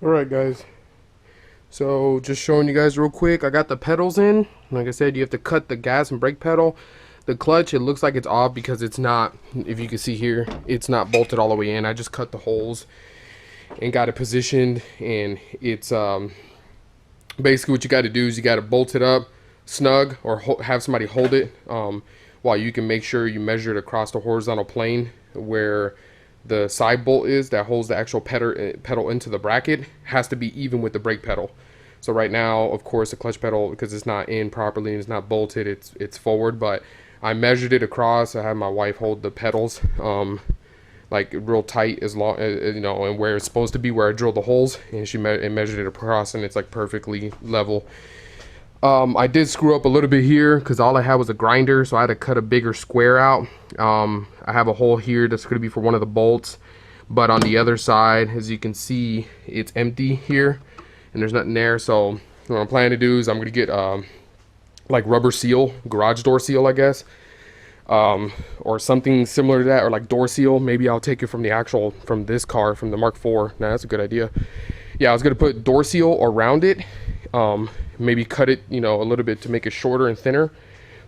Alright guys, so just showing you guys real quick, I got the pedals in. Like I said, you have to cut the gas and brake pedal. The clutch, it looks like it's off because it's not, if you can see here, it's not bolted all the way in. I just cut the holes and got it positioned, and it's basically what you got to do is you got to bolt it up snug, or have somebody hold it, while you can make sure you measure it across the horizontal plane where the side bolt is that holds the actual pedal into the bracket has to be even with the brake pedal. So right now, of course, the clutch pedal, because it's not in properly and it's not bolted, it's forward, but I measured it across. I had my wife hold the pedals like real tight, as long as, you know, and where it's supposed to be, where I drilled the holes, and she measured it across, and it's like perfectly level. I did screw up a little bit here because all I had was a grinder, so I had to cut a bigger square out. I have a hole here that's going to be for one of the bolts, but on the other side, as you can see, it's empty here and there's nothing there. So what I'm planning to do is I'm going to get like rubber seal, garage door seal, I guess, or something similar to that, or like door seal. Maybe I'll take it from this car, from the Mark IV. Nah, that's a good idea. Yeah, I was going to put door seal around it. Maybe cut it, you know, a little bit to make it shorter and thinner,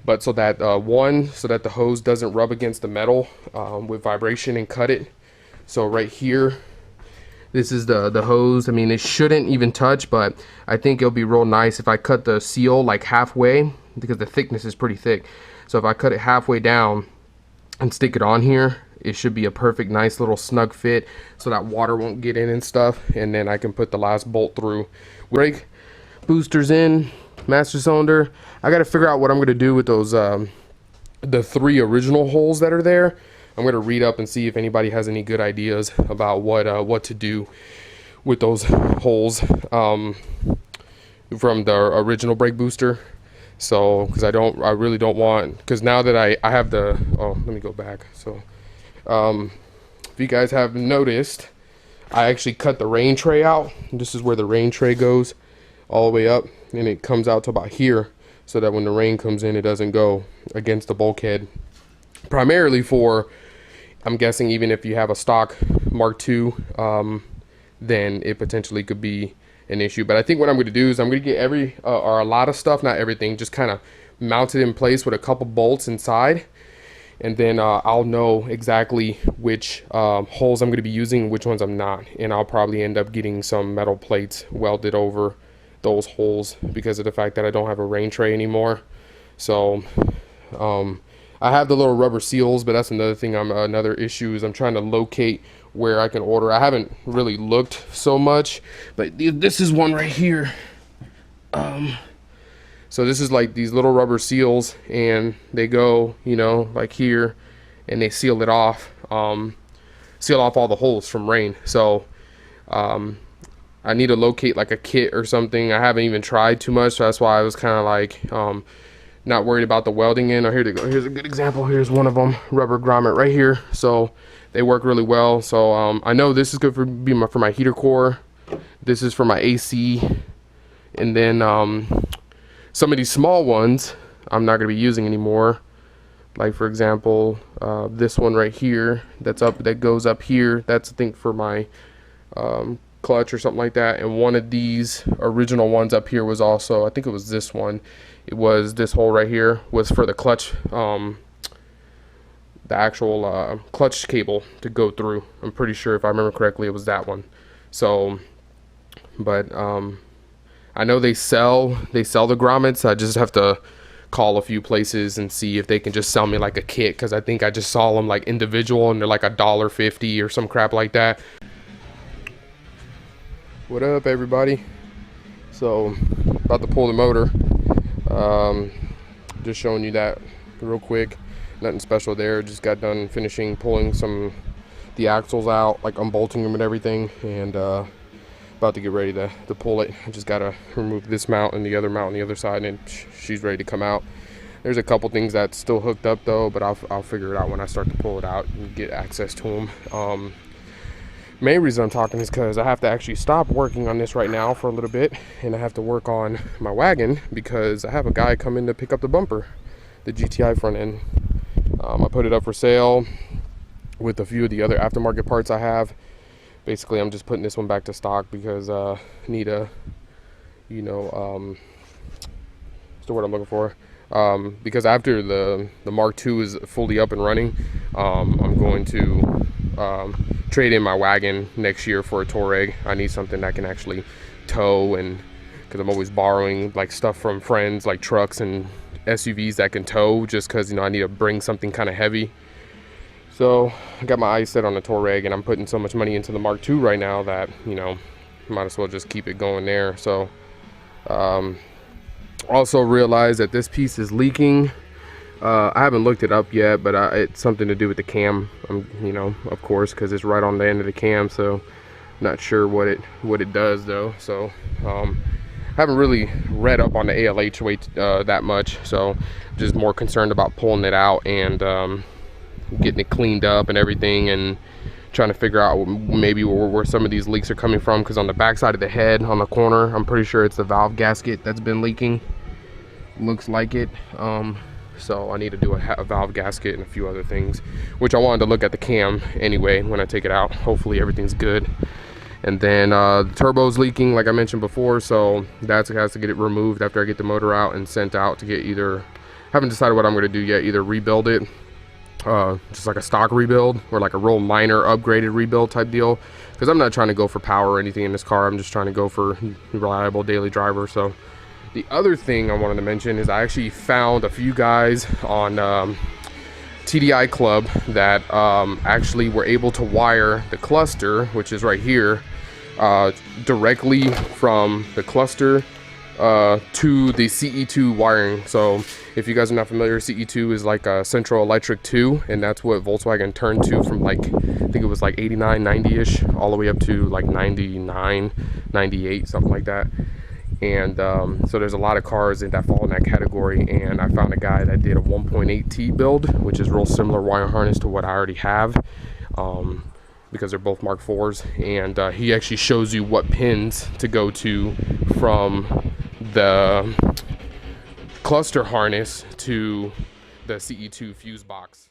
but so that so that the hose doesn't rub against the metal with vibration and cut it. So right here, this is the hose. I mean, it shouldn't even touch, but I think it'll be real nice if I cut the seal like halfway, because the thickness is pretty thick. So if I cut it halfway down and stick it on here, it should be a perfect, nice little snug fit, so that water won't get in and stuff, and then I can put the last bolt through. Brake boosters in, master cylinder. I got to figure out what I'm going to do with those the 3 original holes that are there. I'm going to read up and see if anybody has any good ideas about what to do with those holes from the original brake booster. So because I really don't want, because now that I have the, oh, let me go back. So if you guys have noticed, I actually cut the rain tray out. This is where the rain tray goes all the way up, and it comes out to about here, so that when the rain comes in, it doesn't go against the bulkhead. Primarily for, I'm guessing, even if you have a stock Mark II, then it potentially could be an issue. But I think what I'm going to do is I'm going to get or a lot of stuff, not everything, just kind of mounted in place with a couple bolts inside, and then I'll know exactly which holes I'm going to be using and which ones I'm not, and I'll probably end up getting some metal plates welded over those holes because of the fact that I don't have a rain tray anymore. So I have the little rubber seals, but that's another thing. Another issue is I'm trying to locate where I can order. I haven't really looked so much, but this is one right here. So this is like these little rubber seals, and they go, you know, like here, and they seal it off, seal off all the holes from rain. So I need to locate like a kit or something. I haven't even tried too much, so that's why I was kind of like not worried about the welding in. Or here to go. Here's a good example. Here's one of them, rubber grommet right here. So they work really well. So I know this is good for my heater core. This is for my AC, and then some of these small ones I'm not going to be using anymore. Like for example, this one right here that goes up here. That's, I think, for my clutch or something like that. And one of these original ones up here was also, I think it was this one, it was this hole right here was for the clutch, the actual clutch cable to go through. I'm pretty sure, if I remember correctly, it was that one. So but I know they sell the grommets. I just have to call a few places and see if they can just sell me like a kit, because I think I just saw them like individual, and they're like $1.50 or some crap like that. What up, everybody? So about to pull the motor. Just showing you that real quick. Nothing special there. Just got done finishing pulling the axles out, like unbolting them and everything, and about to get ready to pull it. I just gotta remove this mount and the other mount on the other side, and she's ready to come out. There's a couple things that's still hooked up though, but I'll figure it out when I start to pull it out and get access to them. Main reason I'm talking is because I have to actually stop working on this right now for a little bit, and I have to work on my wagon because I have a guy come in to pick up the bumper, the GTI front end. I put it up for sale with a few of the other aftermarket parts I have. basically I'm just putting this one back to stock because I need a, you know, what's the word I'm looking for? Because after the Mark II is fully up and running, I'm going to trade in my wagon next year for a Touareg. I need something that can actually tow, and because I'm always borrowing like stuff from friends, like trucks and SUVs that can tow, just because, you know, I need to bring something kind of heavy. So I got my eyes set on the Touareg, and I'm putting so much money into the Mark II right now that, you know, might as well just keep it going there. So also realized that this piece is leaking. I haven't looked it up yet, but it's something to do with the cam, you know, of course, because it's right on the end of the cam. So not sure what it does though. So haven't really read up on the ALH weight that much, so just more concerned about pulling it out and getting it cleaned up and everything, and trying to figure out maybe where some of these leaks are coming from, because on the back side of the head on the corner, I'm pretty sure it's the valve gasket that's been leaking. Looks like it. So I need to do a valve gasket and a few other things, which I wanted to look at the cam anyway when I take it out. Hopefully everything's good. And then the turbo's leaking, like I mentioned before, so that has to get it removed after I get the motor out and sent out to get either, haven't decided what I'm going to do yet, either rebuild it, just like a stock rebuild, or like a real minor upgraded rebuild type deal, because I'm not trying to go for power or anything in this car. I'm just trying to go for reliable daily driver. So the other thing I wanted to mention is I actually found a few guys on TDI Club that actually were able to wire the cluster, which is right here, directly from the cluster to the CE2 wiring. So if you guys are not familiar, CE2 is like a Central Electric 2, and that's what Volkswagen turned to from, like, I think it was like 89, 90-ish, all the way up to like 99, 98, something like that. And so there's a lot of cars that fall in that category, and I found a guy that did a 1.8T build, which is real similar wire harness to what I already have, because they're both Mark IVs, and he actually shows you what pins to go to from the cluster harness to the CE2 fuse box.